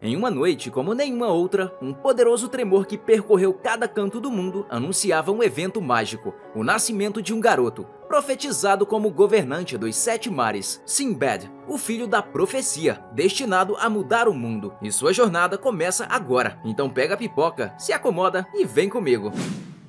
Em uma noite como nenhuma outra, um poderoso tremor que percorreu cada canto do mundo anunciava um evento mágico, o nascimento de um garoto, profetizado como governante dos sete mares, Sinbad, o filho da profecia, destinado a mudar o mundo. E sua jornada começa agora, então pega a pipoca, se acomoda e vem comigo.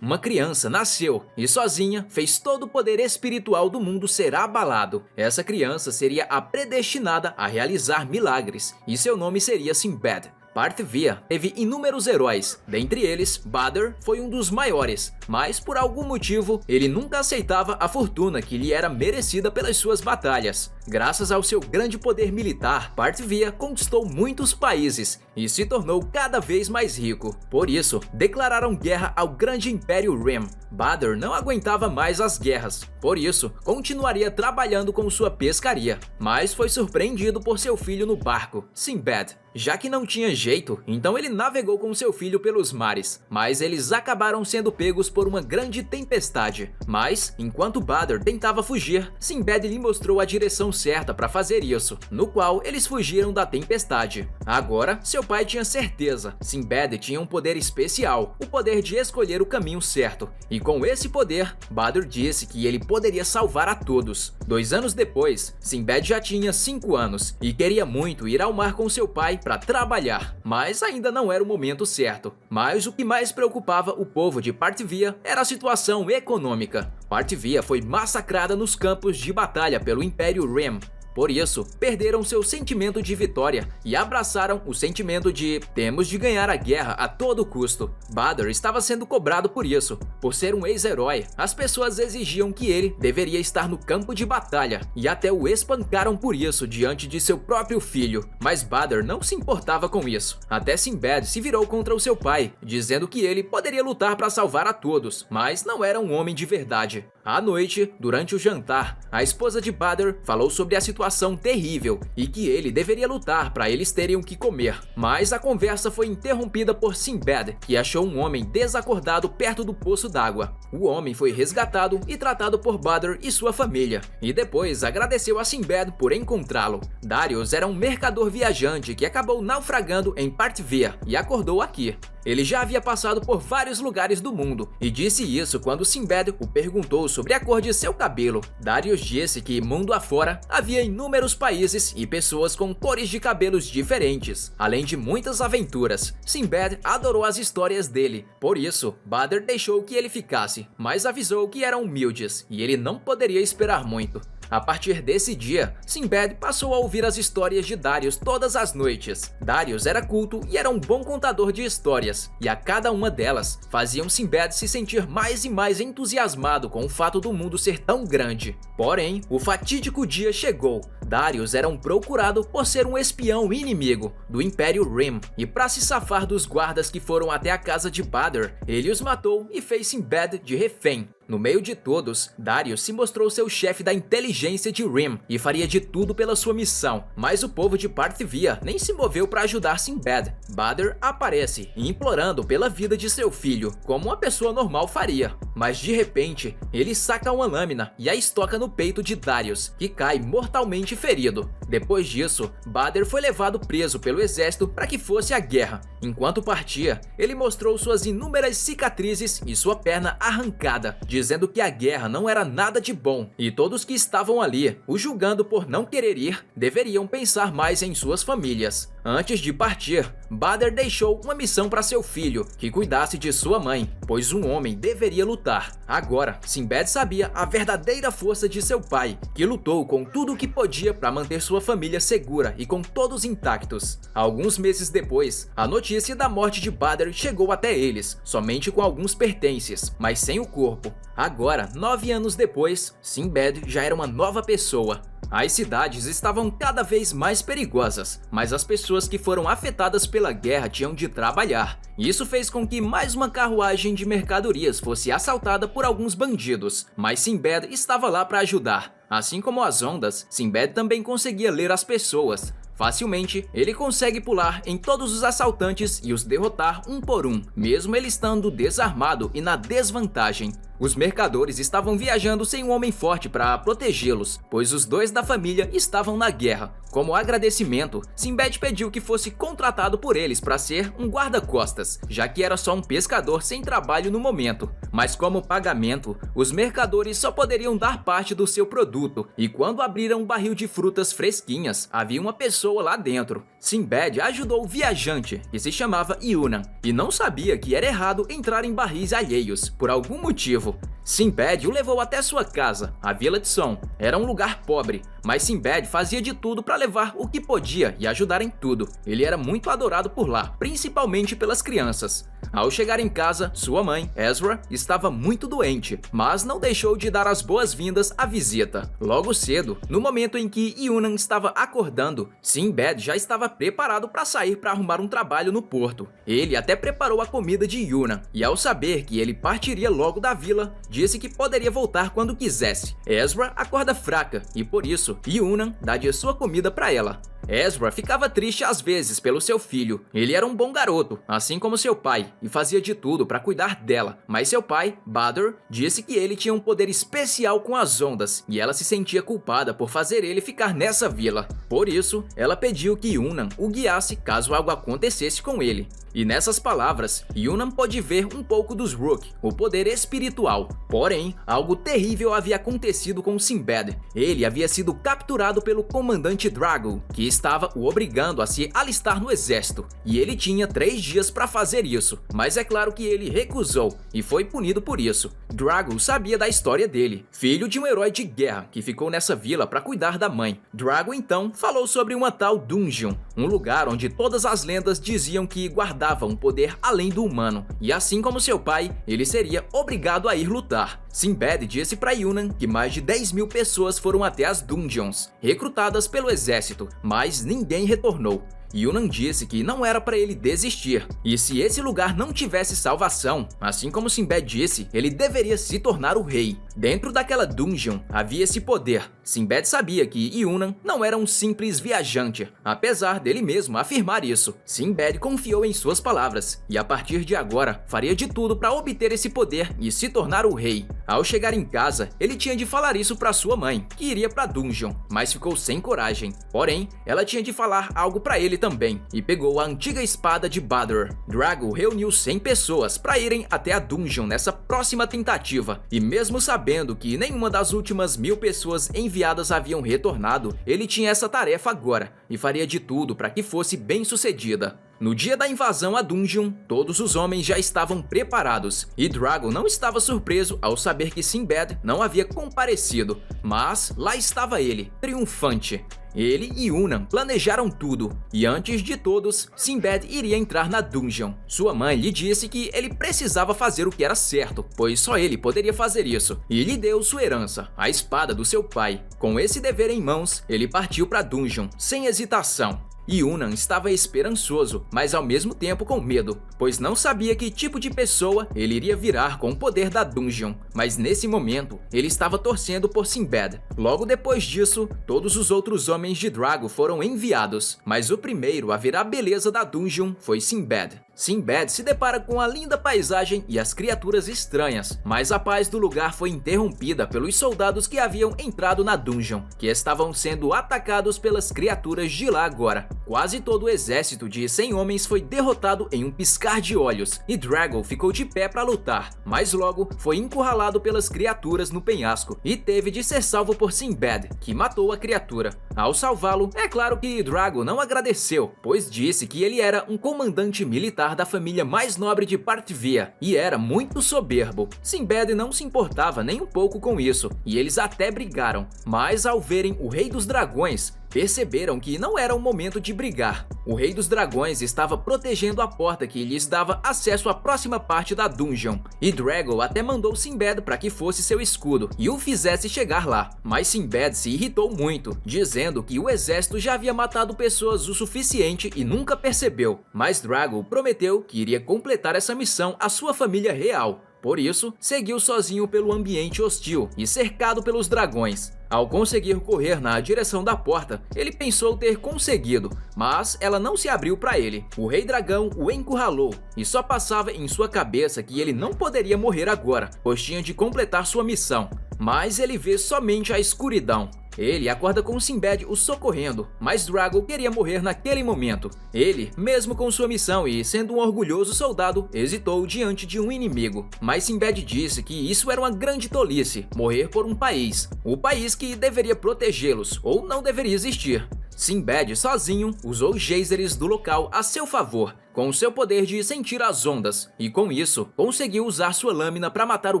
Uma criança nasceu e sozinha fez todo o poder espiritual do mundo ser abalado. Essa criança seria a predestinada a realizar milagres e seu nome seria Sinbad. Parthvia teve inúmeros heróis, dentre eles, Badr foi um dos maiores, mas por algum motivo ele nunca aceitava a fortuna que lhe era merecida pelas suas batalhas. Graças ao seu grande poder militar, Parthvia conquistou muitos países e se tornou cada vez mais rico. Por isso, declararam guerra ao grande Império Rem. Badr não aguentava mais as guerras, por isso, continuaria trabalhando com sua pescaria, mas foi surpreendido por seu filho no barco, Sinbad. Já que não tinha jeito, então ele navegou com seu filho pelos mares, mas eles acabaram sendo pegos por uma grande tempestade. Mas, enquanto Badr tentava fugir, Sinbad lhe mostrou a direção certa para fazer isso, no qual eles fugiram da tempestade. Agora, seu pai tinha certeza, Sinbad tinha um poder especial, o poder de escolher o caminho certo, e com esse poder, Badr disse que ele poderia salvar a todos. 2 anos depois, Sinbad já tinha 5 anos e queria muito ir ao mar com seu pai para trabalhar, mas ainda não era o momento certo. Mas o que mais preocupava o povo de Parthvia era a situação econômica. Parthvia foi massacrada nos campos de batalha pelo Império Rem. Por isso, perderam seu sentimento de vitória e abraçaram o sentimento de temos de ganhar a guerra a todo custo. Badr estava sendo cobrado por isso. Por ser um ex-herói, as pessoas exigiam que ele deveria estar no campo de batalha e até o espancaram por isso diante de seu próprio filho. Mas Badr não se importava com isso. Até Sinbad se virou contra o seu pai, dizendo que ele poderia lutar para salvar a todos, mas não era um homem de verdade. À noite, durante o jantar, a esposa de Badr falou sobre a situação terrível e que ele deveria lutar para eles terem o que comer. Mas a conversa foi interrompida por Sinbad, que achou um homem desacordado perto do poço d'água. O homem foi resgatado e tratado por Badr e sua família, e depois agradeceu a Sinbad por encontrá-lo. Darius era um mercador viajante que acabou naufragando em Parthvia e acordou aqui. Ele já havia passado por vários lugares do mundo e disse isso quando Sinbad o perguntou sobre a cor de seu cabelo. Darius disse que mundo afora havia inúmeros países e pessoas com cores de cabelos diferentes, além de muitas aventuras. Sinbad adorou as histórias dele, por isso Badr deixou que ele ficasse, mas avisou que eram humildes e ele não poderia esperar muito. A partir desse dia, Sinbad passou a ouvir as histórias de Darius todas as noites. Darius era culto e era um bom contador de histórias, e a cada uma delas faziam Sinbad se sentir mais e mais entusiasmado com o fato do mundo ser tão grande. Porém, o fatídico dia chegou. Darius era um procurado por ser um espião inimigo do Império Rem, e para se safar dos guardas que foram até a casa de Badr, ele os matou e fez Sinbad de refém. No meio de todos, Darius se mostrou seu chefe da inteligência de Rem e faria de tudo pela sua missão, mas o povo de Parthvia nem se moveu para ajudar Sinbad. Badr aparece, implorando pela vida de seu filho, como uma pessoa normal faria. Mas de repente, ele saca uma lâmina e a estoca no peito de Darius, que cai mortalmente ferido. Depois disso, Badr foi levado preso pelo exército para que fosse à guerra. Enquanto partia, ele mostrou suas inúmeras cicatrizes e sua perna arrancada, dizendo que a guerra não era nada de bom, e todos que estavam ali, o julgando por não querer ir, deveriam pensar mais em suas famílias. Antes de partir, Badr deixou uma missão para seu filho, que cuidasse de sua mãe, pois um homem deveria lutar. Agora, Sinbad sabia a verdadeira força de seu pai, que lutou com tudo o que podia para manter sua família segura e com todos intactos. Alguns meses depois, a notícia da morte de Badr chegou até eles, somente com alguns pertences, mas sem o corpo. Agora, 9 anos depois, Sinbad já era uma nova pessoa. As cidades estavam cada vez mais perigosas, mas as pessoas que foram afetadas pela guerra tinham de trabalhar. Isso fez com que mais uma carruagem de mercadorias fosse assaltada por alguns bandidos, mas Sinbad estava lá para ajudar. Assim como as ondas, Sinbad também conseguia ler as pessoas. Facilmente, ele consegue pular em todos os assaltantes e os derrotar um por um, mesmo ele estando desarmado e na desvantagem. Os mercadores estavam viajando sem um homem forte para protegê-los, pois os dois da família estavam na guerra. Como agradecimento, Sinbad pediu que fosse contratado por eles para ser um guarda-costas, já que era só um pescador sem trabalho no momento. Mas como pagamento, os mercadores só poderiam dar parte do seu produto, e quando abriram um barril de frutas fresquinhas, havia uma pessoa lá dentro. Sinbad ajudou o viajante, que se chamava Yuna, e não sabia que era errado entrar em barris alheios, por algum motivo. Sinbad o levou até sua casa, a Vila de Som. Era um lugar pobre, mas Sinbad fazia de tudo para levar o que podia e ajudar em tudo. Ele era muito adorado por lá, principalmente pelas crianças. Ao chegar em casa, sua mãe, Ezra, estava muito doente, mas não deixou de dar as boas-vindas à visita. Logo cedo, no momento em que Yunan estava acordando, Sinbad já estava preparado para sair para arrumar um trabalho no porto. Ele até preparou a comida de Yunan, e ao saber que ele partiria logo da vila, disse que poderia voltar quando quisesse. Ezra acorda fraca, e por isso, Yunan dá de sua comida para ela. Ezra ficava triste às vezes pelo seu filho. Ele era um bom garoto, assim como seu pai, e fazia de tudo para cuidar dela. Mas seu pai, Badr, disse que ele tinha um poder especial com as ondas, e ela se sentia culpada por fazer ele ficar nessa vila. Por isso, ela pediu que Yunan o guiasse caso algo acontecesse com ele. E nessas palavras, Yunan pôde ver um pouco dos Rook, o poder espiritual. Porém, algo terrível havia acontecido com Sinbad. Ele havia sido capturado pelo comandante Drago, que estava o obrigando a se alistar no exército. E ele tinha 3 dias para fazer isso, mas é claro que ele recusou e foi punido por isso. Drago sabia da história dele, filho de um herói de guerra que ficou nessa vila para cuidar da mãe. Drago então falou sobre uma tal Dungeon, um lugar onde todas as lendas diziam que guardava um poder além do humano, e assim como seu pai, ele seria obrigado a ir lutar. Sinbad disse para Yunan que mais de 10.000 pessoas foram até as Dungeons, recrutadas pelo exército, mas ninguém retornou. Yunan disse que não era para ele desistir, e se esse lugar não tivesse salvação, assim como Sinbad disse, ele deveria se tornar o rei. Dentro daquela dungeon havia esse poder. Sinbad sabia que Yunan não era um simples viajante, apesar dele mesmo afirmar isso. Sinbad confiou em suas palavras, e a partir de agora faria de tudo para obter esse poder e se tornar o rei. Ao chegar em casa, ele tinha de falar isso para sua mãe, que iria para a dungeon, mas ficou sem coragem. Porém, ela tinha de falar algo para ele também, e pegou a antiga espada de Badr. Drago reuniu 100 pessoas para irem até a dungeon nessa próxima tentativa, e mesmo sabendo que nenhuma das últimas 1000 pessoas enviadas haviam retornado, ele tinha essa tarefa agora, e faria de tudo para que fosse bem sucedida. No dia da invasão à dungeon, todos os homens já estavam preparados, e Drago não estava surpreso ao saber que Sinbad não havia comparecido, mas lá estava ele, triunfante. Ele e Yunan planejaram tudo, e antes de todos, Sinbad iria entrar na dungeon. Sua mãe lhe disse que ele precisava fazer o que era certo, pois só ele poderia fazer isso, e lhe deu sua herança, a espada do seu pai. Com esse dever em mãos, ele partiu para a dungeon, sem hesitação. Yunan estava esperançoso, mas ao mesmo tempo com medo, pois não sabia que tipo de pessoa ele iria virar com o poder da dungeon, mas nesse momento ele estava torcendo por Sinbad. Logo depois disso, todos os outros homens de Drago foram enviados, mas o primeiro a ver a beleza da dungeon foi Sinbad. Sinbad se depara com a linda paisagem e as criaturas estranhas, mas a paz do lugar foi interrompida pelos soldados que haviam entrado na dungeon, que estavam sendo atacados pelas criaturas de lá agora. Quase todo o exército de 100 homens foi derrotado em um piscar de olhos, e Drago ficou de pé para lutar, mas logo foi encurralado pelas criaturas no penhasco e teve de ser salvo por Sinbad, que matou a criatura. Ao salvá-lo, é claro que Drago não agradeceu, pois disse que ele era um comandante militar da família mais nobre de Parthvia e era muito soberbo. Sinbad não se importava nem um pouco com isso, e eles até brigaram, mas ao verem o Rei dos Dragões, perceberam que não era o momento de brigar. O Rei dos Dragões estava protegendo a porta que lhes dava acesso à próxima parte da dungeon, e Drago até mandou Sinbad para que fosse seu escudo e o fizesse chegar lá. Mas Sinbad se irritou muito, dizendo que o exército já havia matado pessoas o suficiente e nunca percebeu. Mas Drago prometeu que iria completar essa missão à sua família real. Por isso, seguiu sozinho pelo ambiente hostil e cercado pelos dragões. Ao conseguir correr na direção da porta, ele pensou ter conseguido, mas ela não se abriu para ele. O Rei Dragão o encurralou e só passava em sua cabeça que ele não poderia morrer agora, pois tinha de completar sua missão. Mas ele vê somente a escuridão. Ele acorda com Sinbad o socorrendo, mas Drago queria morrer naquele momento. Ele, mesmo com sua missão e sendo um orgulhoso soldado, hesitou diante de um inimigo. Mas Sinbad disse que isso era uma grande tolice, morrer por um país. O país que deveria protegê-los, ou não deveria existir. Sinbad, sozinho, usou os geysers do local a seu favor, com seu poder de sentir as ondas, e com isso, conseguiu usar sua lâmina para matar o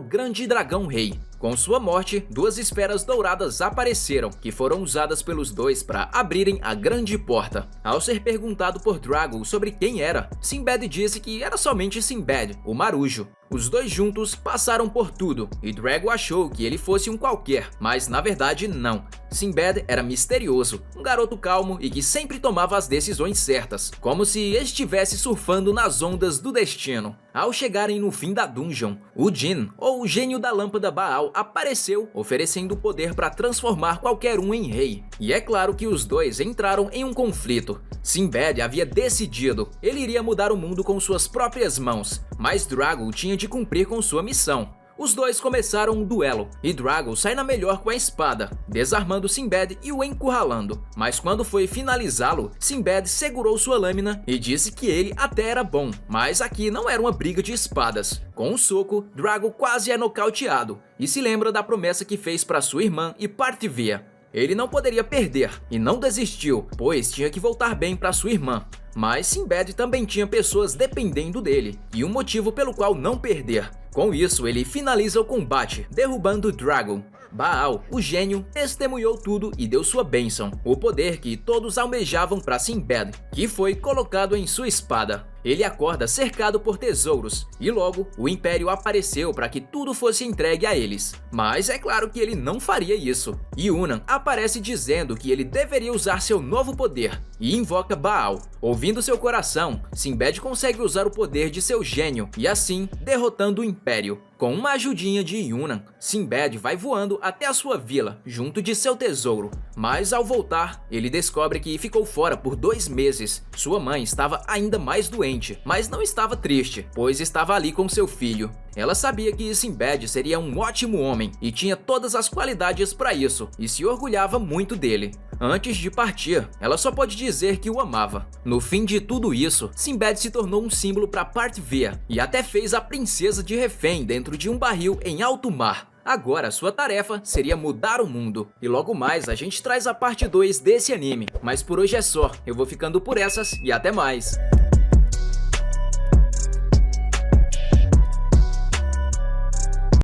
grande dragão rei. Com sua morte, duas esferas douradas apareceram, que foram usadas pelos dois para abrirem a grande porta. Ao ser perguntado por Drago sobre quem era, Sinbad disse que era somente Sinbad, o marujo. Os dois juntos passaram por tudo, e Drago achou que ele fosse um qualquer, mas na verdade não. Sinbad era misterioso, um garoto calmo e que sempre tomava as decisões certas, como se estivesse surfando nas ondas do destino. Ao chegarem no fim da dungeon, o Jinn, ou o gênio da lâmpada Baal, apareceu, oferecendo poder para transformar qualquer um em rei. E é claro que os dois entraram em um conflito. Sinbad havia decidido, ele iria mudar o mundo com suas próprias mãos, mas Drago tinha de cumprir com sua missão. Os dois começaram um duelo, e Drago sai na melhor com a espada, desarmando Sinbad e o encurralando. Mas quando foi finalizá-lo, Sinbad segurou sua lâmina e disse que ele até era bom, mas aqui não era uma briga de espadas. Com um soco, Drago quase é nocauteado, e se lembra da promessa que fez para sua irmã e Parthivia. Ele não poderia perder, e não desistiu, pois tinha que voltar bem para sua irmã. Mas Sinbad também tinha pessoas dependendo dele, e um motivo pelo qual não perder. Com isso, ele finaliza o combate, derrubando Drago. Baal, o gênio, testemunhou tudo e deu sua bênção, o poder que todos almejavam para Sinbad, que foi colocado em sua espada. Ele acorda cercado por tesouros, e logo o Império apareceu para que tudo fosse entregue a eles. Mas é claro que ele não faria isso. Yunnan aparece dizendo que ele deveria usar seu novo poder, e invoca Baal. Ouvindo seu coração, Sinbad consegue usar o poder de seu gênio, e assim derrotando o Império. Com uma ajudinha de Yunnan, Sinbad vai voando até a sua vila, junto de seu tesouro. Mas ao voltar, ele descobre que ficou fora por 2 meses. Sua mãe estava ainda mais doente, mas não estava triste, pois estava ali com seu filho. Ela sabia que Sinbad seria um ótimo homem e tinha todas as qualidades para isso, e se orgulhava muito dele. Antes de partir, ela só pode dizer que o amava. No fim de tudo isso, Sinbad se tornou um símbolo para Parthivia e até fez a princesa de refém dentro de um barril em alto mar. Agora sua tarefa seria mudar o mundo. E logo mais a gente traz a parte 2 desse anime. Mas por hoje é só, eu vou ficando por essas e até mais.